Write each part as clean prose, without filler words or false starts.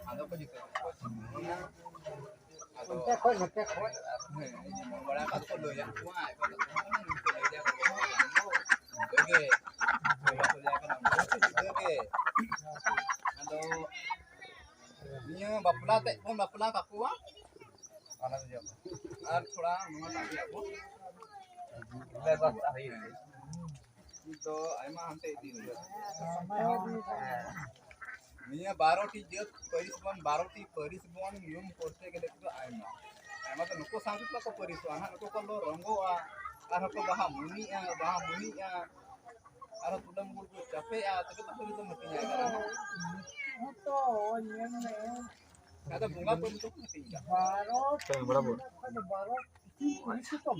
Ada ko dito. Ato wala ka ko lo yan ko ay ko ko ya ko oke wala ko ya ka oke ado niya bapula te pun bapula ka ko ana jo ar thoda numa tabi ako lebas ahi itu aima hante di niya 12টি জেত পরিসবন 12টি পরিসবন নিয়ম করতে গেলে তো আইমা আইমা তো নুকো সাংকুত ko পরিসবন না নুকো কলো রঙ্গোয়া আর Hoco বাহা মুনিয়া আর তুদম গুড় চাপেয়া তবে তো পরিসো মতিয়া কারণ তো নিয়ম নে kada bunga pun itu ketinggal. Berapa? 12 itu tom.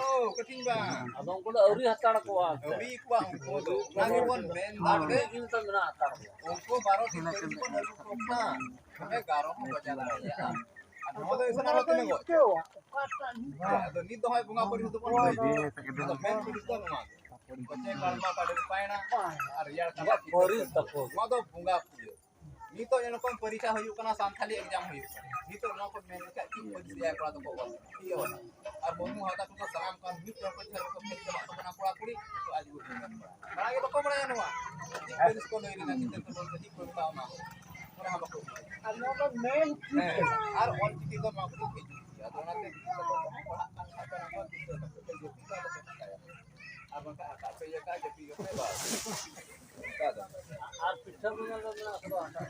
Oh, ketinggal. Abang ko na uri hatar ko ah. Uri ko ang ko do. Lagi pon ben dagde in to na hatar. Unko 12 din ko na ko na. Kame garo mo bajala ya. Ano do isa na rote ngo. Ado ni do hay bunga pori to pon. Ado ben pori to na. Pocce kalma pade paina. Ar yar ka pori to ko. Mo do bunga puyo. Nito yang kon periksa huyuk kana santali exam huyuk. Nito no kon men ka ki periksa ya kala to ko. Iyo. Ar bomu hata to salam kan hit ko chhar ko phet jama to kana pura puri to aji uthi men. Bana ke bako bana yanwa. Ti peris ko nei na kitan to bol ti ko ta ma. Ora ha bako. Ar no kon men ki. Ar on ti ko ma ko ki. Ya to na te ko ko ha kan ha kana ko ti to ko ti to ar bangka ka pe ya ka je pi ko pe ba. Kada. Ar pitha ko na na so ata.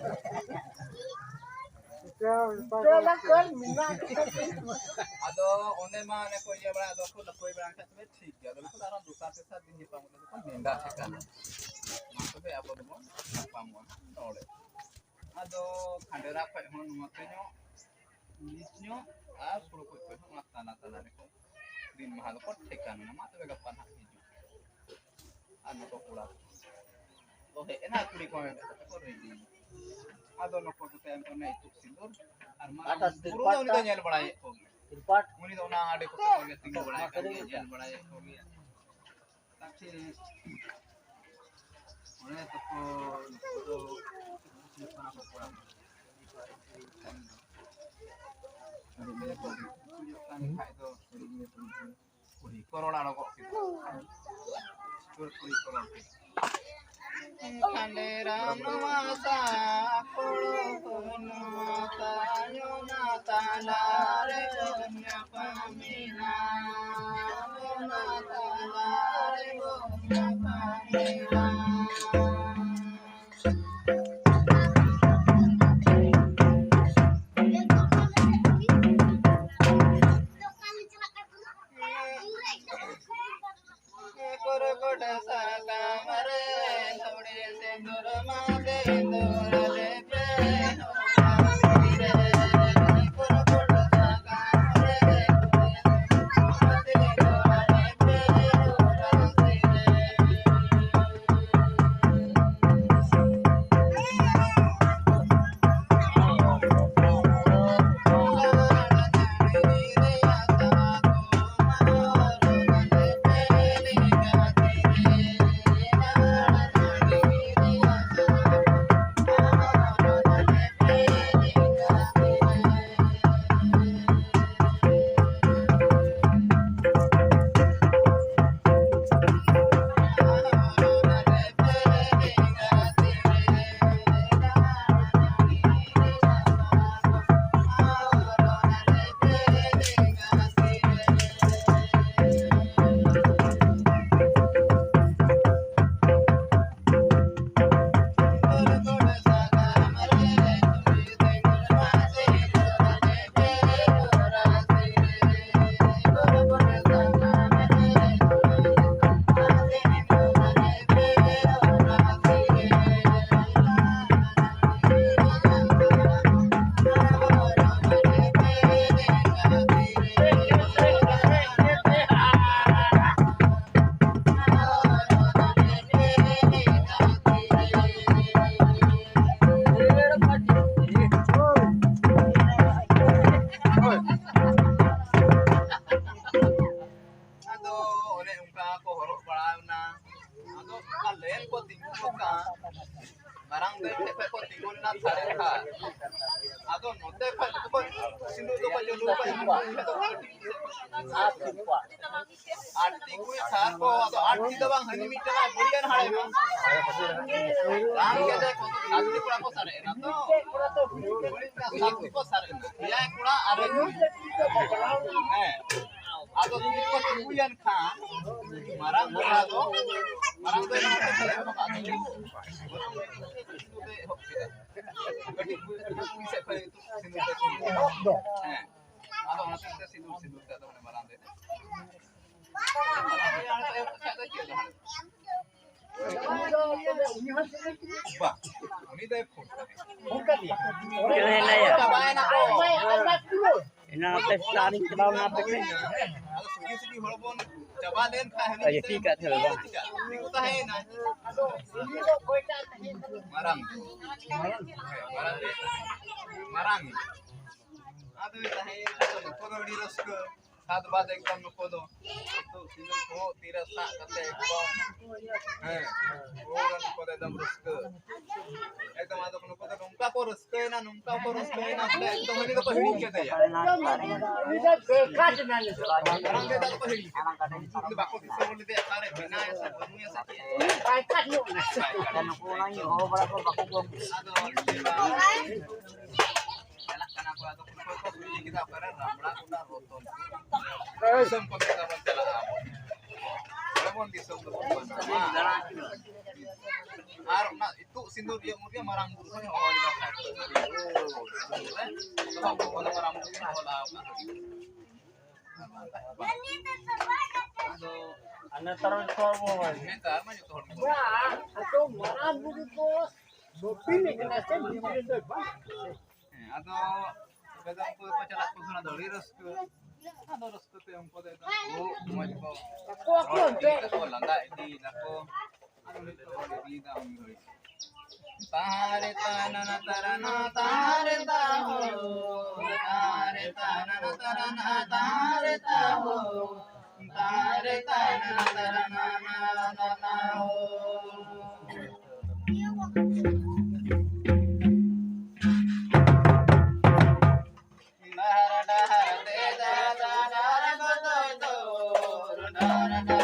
Ado one ma ne ko ya bra do ko na ko bra ka te ठीक है तो तारा दूसरा से साथ दिन पाऊं तो कोई निंदा है का तो पे आप बोलो पाऊं तोड़े ado खंडेरा पे हम मतनो निचनो आ पुरो को हम ताना ताना रे को दिन महल को ठेकाना ना माते गप्पा ना हिजु ano ko pula तो है ना कुड़ी को रे ado no ko time ko na itu sindur arma puro ni to nyel badaye ko irpat muni to na ade ko ko ge tingo badaye ko nyel badaye ko ge tachi one to ko pana ko pura ari me ko kan khai to puri corona ro ko puri corona Kandera nuasa kolo nuasa yona tanare gonya pamina yona tanare gonya pamina Ado kalian ko tinggal ka. Marang deh ko tinggal na thare ka. Ado note pa ko sindu to pa jolu pa आरती कोई सार को तो आरती तो बang hani mita का बुढ़िया हाले बang राम के देखो तो साथी कुड़ा को सारे ना तो साथी को सारे या कुड़ा अरे है आदो तीन को बुढ़ियान खा marang बुढ़ा तो marang तो ना तो सारे को आदो bisa kayak itu sindu है आदो ना तो sindu sindu तो marang दे Wah, ini deh marang. Aduh, सात बात एकदम नको दो तो सिंदूर को तीरा सा करते एकदम हैं और नको दे एकदम रस्क एकदम आदो नको दे नुमका को रस्क है ना नुमका को रस्क है ना एकदम हनी तो पहली के दे यार इधर देखा ज ना ले रंग दे तो पहली के बाको दिसे बोले दे सारे बिना ऐसा बनू ऐसा भाई काट लो ना नको नहीं हो बड़ा को बाको को आदो karena aku atau foto ini kita bareng ramlah udah roton. Sempat kita mencela apa? Lemon di sempat mana? Arna itu sindur dia mungkin marang guru saya awal di bawah. Kalau kalau marang guru awal apa? Anak terus semua. Minta mana tuh? Wah, atau marang guru bos. Bopini kena sendiri deh, Pak. Atau kadang ko pacala ko na dali rasko ano rasko to yung pode to mo ko ako landa di nako ano nito di da mi tare tanana tarana tare ta ho tare tanana tarana tare ta ho tare tanana tarana na na ho da da da da da da da da